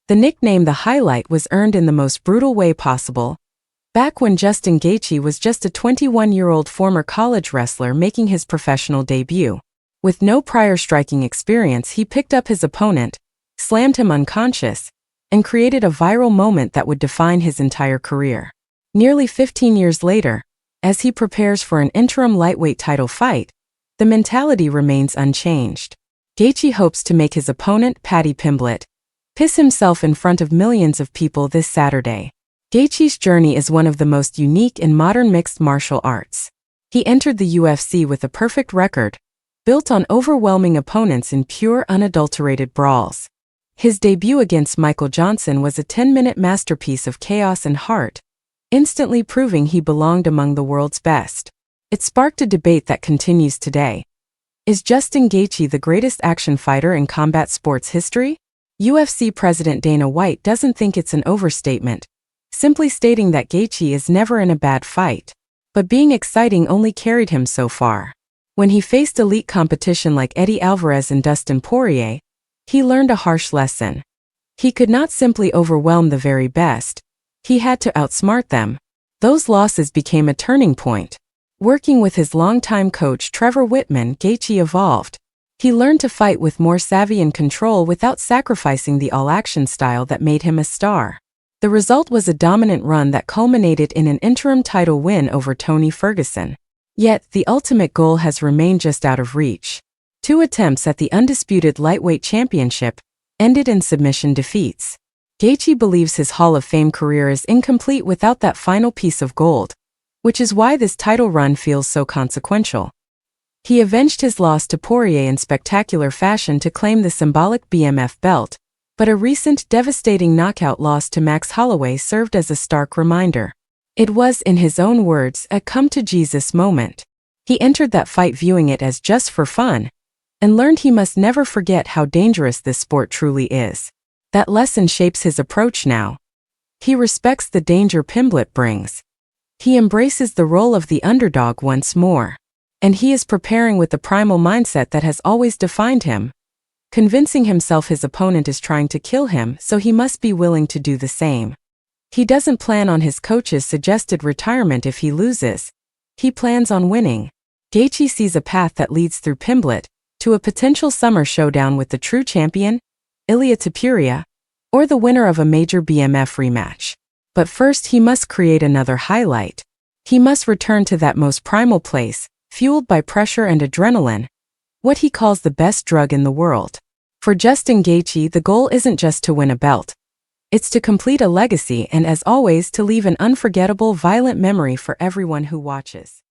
The nickname The Highlight was earned in the most brutal way possible, back when Justin Gaethje was just a 21-year-old former college wrestler making his professional debut. With no prior striking experience, he picked up his opponent, slammed him unconscious, and created a viral moment that would define his entire career. Nearly 15 years later, as he prepares for an interim lightweight title fight, the mentality remains unchanged. Gaethje hopes to make his opponent, Paddy Pimblett, piss himself in front of millions of people this Saturday. Gaethje's journey is one of the most unique in modern mixed martial arts. He entered the UFC with a perfect record, built on overwhelming opponents in pure, unadulterated brawls. His debut against Michael Johnson was a 10-minute masterpiece of chaos and heart, instantly proving he belonged among the world's best. It sparked a debate that continues today. Is Justin Gaethje the greatest action fighter in combat sports history? UFC President Dana White doesn't think it's an overstatement, simply stating that Gaethje is never in a bad fight. But being exciting only carried him so far. When he faced elite competition like Eddie Alvarez and Dustin Poirier, he learned a harsh lesson. He could not simply overwhelm the very best, he had to outsmart them. Those losses became a turning point. Working with his longtime coach Trevor Whitman, Gaethje evolved. He learned to fight with more savvy and control without sacrificing the all-action style that made him a star. The result was a dominant run that culminated in an interim title win over Tony Ferguson. Yet, the ultimate goal has remained just out of reach. 2 attempts at the undisputed lightweight championship ended in submission defeats. Gaethje believes his Hall of Fame career is incomplete without that final piece of gold, which is why this title run feels so consequential. He avenged his loss to Poirier in spectacular fashion to claim the symbolic BMF belt, but a recent devastating knockout loss to Max Holloway served as a stark reminder. It was, in his own words, a come-to-Jesus moment. He entered that fight viewing it as just for fun, and learned he must never forget how dangerous this sport truly is. That lesson shapes his approach now. He respects the danger Pimblett brings. He embraces the role of the underdog once more. And he is preparing with the primal mindset that has always defined him, convincing himself his opponent is trying to kill him, so he must be willing to do the same. He doesn't plan on his coach's suggested retirement if he loses. He plans on winning. Gaethje sees a path that leads through Pimblett to a potential summer showdown with the true champion, Ilia Topuria, or the winner of a major BMF rematch. But first he must create another highlight. He must return to that most primal place, fueled by pressure and adrenaline, what he calls the best drug in the world. For Justin Gaethje, the goal isn't just to win a belt. It's to complete a legacy and, as always, to leave an unforgettable, violent memory for everyone who watches.